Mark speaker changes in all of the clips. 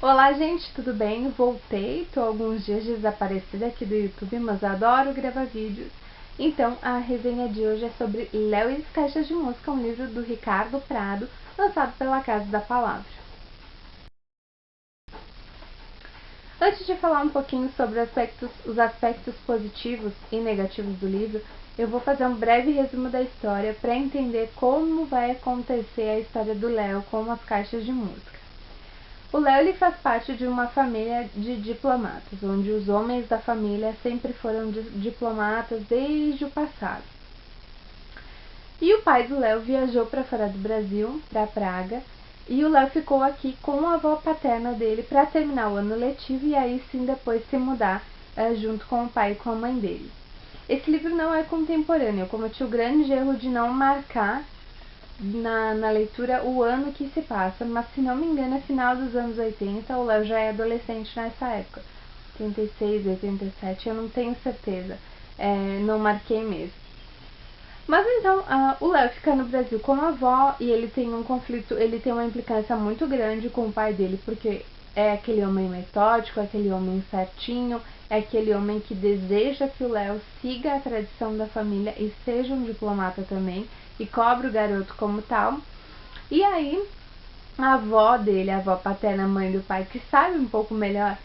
Speaker 1: Olá, gente, tudo bem? Voltei, tô alguns dias desaparecida aqui do YouTube, mas adoro gravar vídeos. Então, a resenha de hoje é sobre Léo e as Caixas de Música, um livro do Ricardo Prado, lançado pela Casa da Palavra. Antes de falar um pouquinho sobre os aspectos positivos e negativos do livro, eu vou fazer um breve resumo da história para entender como vai acontecer a história do Léo com as caixas de música. O Léo faz parte de uma família de diplomatas, onde os homens da família sempre foram diplomatas desde o passado. E o pai do Léo viajou para fora do Brasil, para Praga, e o Léo ficou aqui com a avó paterna dele para terminar o ano letivo e aí sim depois se mudar junto com o pai e com a mãe dele. Esse livro não é contemporâneo, eu cometi o grande erro de não marcar na leitura o ano que se passa, mas se não me engano é final dos anos 80, o Léo já é adolescente nessa época, 86, 87, eu não tenho certeza, não marquei mesmo. Mas então, o Léo fica no Brasil com a avó e ele tem um conflito, ele tem uma implicância muito grande com o pai dele, porque é aquele homem metódico, é aquele homem certinho, é aquele homem que deseja que o Léo siga a tradição da família e seja um diplomata também, e cobra o garoto como tal. E aí, a avó dele, a avó paterna, mãe do pai, que sabe um pouco melhor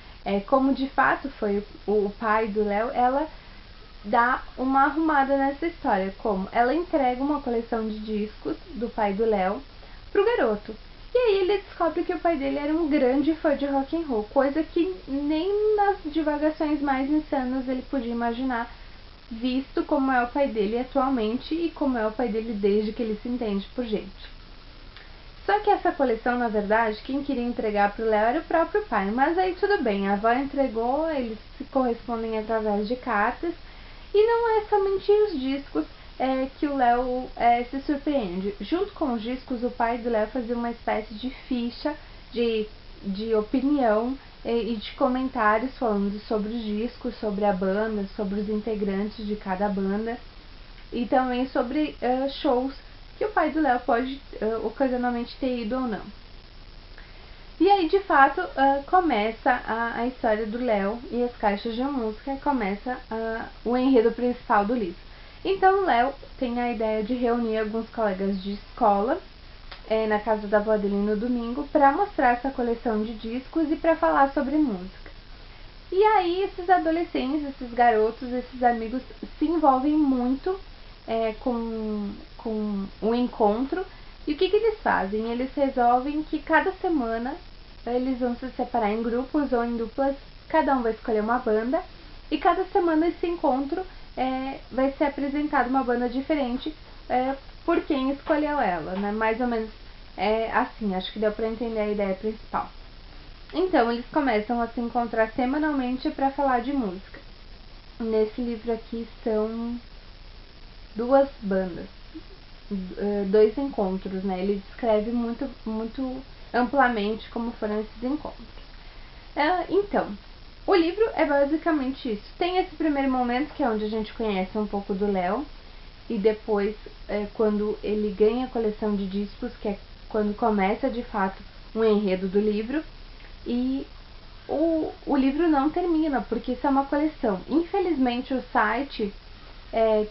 Speaker 1: como de fato foi o pai do Léo, ela dá uma arrumada nessa história, como ela entrega uma coleção de discos do pai do Léo pro garoto. E aí ele descobre que o pai dele era um grande fã de rock and roll, coisa que nem nas divagações mais insanas ele podia imaginar, visto como é o pai dele atualmente e como é o pai dele desde que ele se entende por gente. Só que essa coleção, na verdade, quem queria entregar para o Léo era o próprio pai, mas aí tudo bem, a avó entregou, eles se correspondem através de cartas, e não é somente os discos que o Léo se surpreende. Junto com os discos, o pai do Léo fazia uma espécie de ficha de opinião e de comentários falando sobre os discos, sobre a banda, sobre os integrantes de cada banda e também sobre shows que o pai do Léo pode ocasionalmente ter ido ou não. E aí, de fato, começa a história do Léo e as caixas de música, começa o enredo principal do livro. Então, o Léo tem a ideia de reunir alguns colegas de escola na casa da avó dele no domingo para mostrar essa coleção de discos e para falar sobre música. E aí, esses adolescentes, esses garotos, esses amigos se envolvem muito com o encontro. E o que eles fazem? Eles resolvem que cada semana eles vão se separar em grupos ou em duplas, cada um vai escolher uma banda, e cada semana esse encontro vai ser apresentado uma banda diferente por quem escolheu ela, né? Mais ou menos assim, acho que deu pra entender a ideia principal. Então, eles começam a se encontrar semanalmente para falar de música. Nesse livro aqui são duas bandas, dois encontros, né? Ele descreve muito amplamente como foram esses encontros. Então, o livro é basicamente isso. Tem esse primeiro momento, que é onde a gente conhece um pouco do Léo, e depois, quando ele ganha a coleção de discos, que é quando começa de fato um enredo do livro, e o livro não termina, porque isso é uma coleção. Infelizmente, o site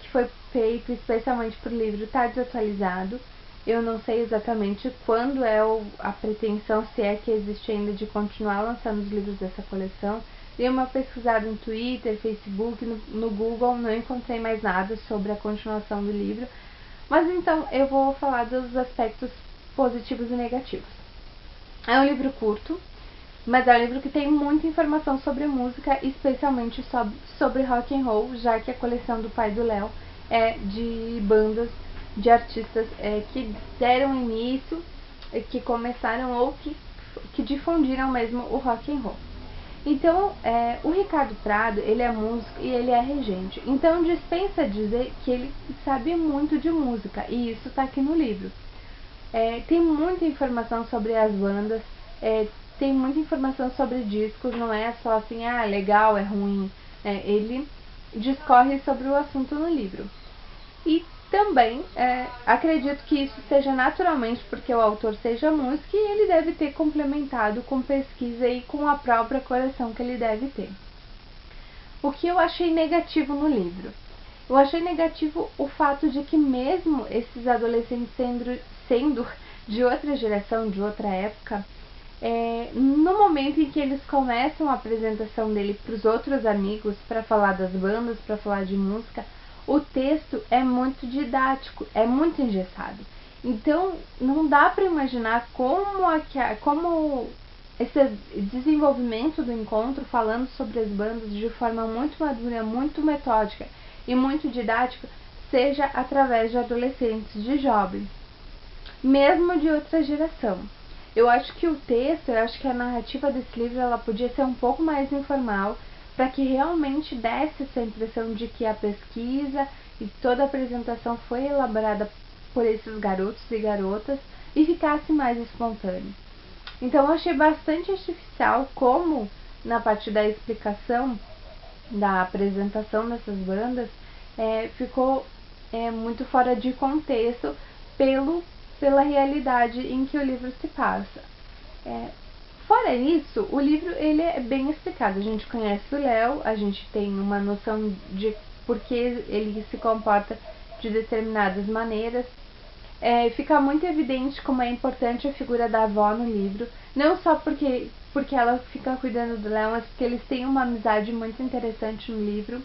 Speaker 1: que foi feito especialmente para o livro está desatualizado. Eu não sei exatamente quando é a pretensão, se é que existe ainda, de continuar lançando os livros dessa coleção. Dei uma pesquisada no Twitter, Facebook, no Google, não encontrei mais nada sobre a continuação do livro. Mas então eu vou falar dos aspectos positivos e negativos. É um livro curto, mas é um livro que tem muita informação sobre música, especialmente sobre rock and roll, já que a coleção do pai do Léo é de bandas, de artistas que deram início, que começaram ou que difundiram mesmo o rock and roll. Então, o Ricardo Prado, ele é músico e ele é regente. Então, dispensa dizer que ele sabe muito de música, e isso está aqui no livro. Tem muita informação sobre as bandas, tem muita informação sobre discos, não é só assim, legal, é ruim. Ele discorre sobre o assunto no livro. E Também acredito que isso seja naturalmente porque o autor seja músico e ele deve ter complementado com pesquisa e com a própria coleção que ele deve ter. O que eu achei negativo no livro? Eu achei negativo o fato de que mesmo esses adolescentes sendo de outra geração, de outra época, no momento em que eles começam a apresentação dele para os outros amigos, para falar das bandas, para falar de música, o texto é muito didático, é muito engessado. Então, não dá para imaginar como esse desenvolvimento do encontro, falando sobre as bandas de forma muito madura, muito metódica e muito didática, seja através de adolescentes, de jovens, mesmo de outra geração. Eu acho que o texto, eu acho que a narrativa desse livro, ela podia ser um pouco mais informal, para que realmente desse essa impressão de que a pesquisa e toda a apresentação foi elaborada por esses garotos e garotas e ficasse mais espontâneo. Então eu achei bastante artificial como, na parte da explicação da apresentação dessas bandas, ficou muito fora de contexto pela realidade em que o livro se passa. Fora isso, o livro ele é bem explicado. A gente conhece o Léo, a gente tem uma noção de por que ele se comporta de determinadas maneiras. Fica muito evidente como é importante a figura da avó no livro, não só porque ela fica cuidando do Léo, mas porque eles têm uma amizade muito interessante no livro.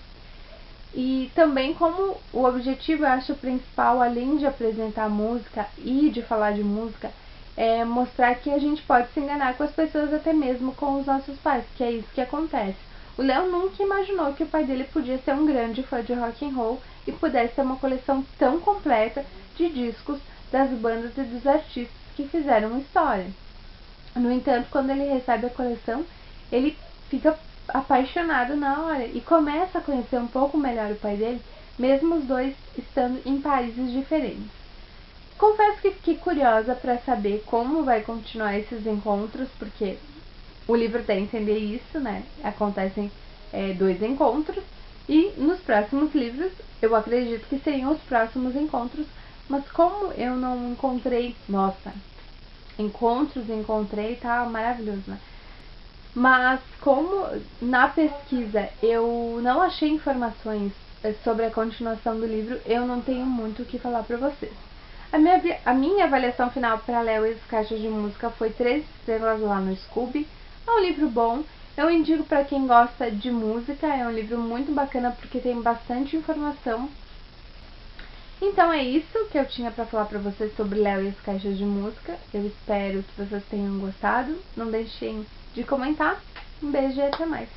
Speaker 1: E também como o objetivo, eu acho, principal, além de apresentar música e de falar de música, é mostrar que a gente pode se enganar com as pessoas, até mesmo com os nossos pais, que é isso que acontece. O Léo nunca imaginou que o pai dele podia ser um grande fã de rock and roll e pudesse ter uma coleção tão completa de discos das bandas e dos artistas que fizeram história. No entanto, quando ele recebe a coleção, ele fica apaixonado na hora e começa a conhecer um pouco melhor o pai dele, mesmo os dois estando em países diferentes. Confesso que fiquei curiosa para saber como vai continuar esses encontros, porque o livro dá a entender isso, né? Acontecem 2 encontros e nos próximos livros eu acredito que seriam os próximos encontros, mas como eu não encontrei, encontrei, tá maravilhoso, né? Mas como na pesquisa eu não achei informações sobre a continuação do livro, eu não tenho muito o que falar para vocês. A minha avaliação final para Léo e as Caixas de Música foi 3 estrelas lá no Scooby. É um livro bom, eu indico para quem gosta de música, é um livro muito bacana porque tem bastante informação. Então é isso que eu tinha para falar para vocês sobre Léo e as Caixas de Música. Eu espero que vocês tenham gostado. Não deixem de comentar. Um beijo e até mais.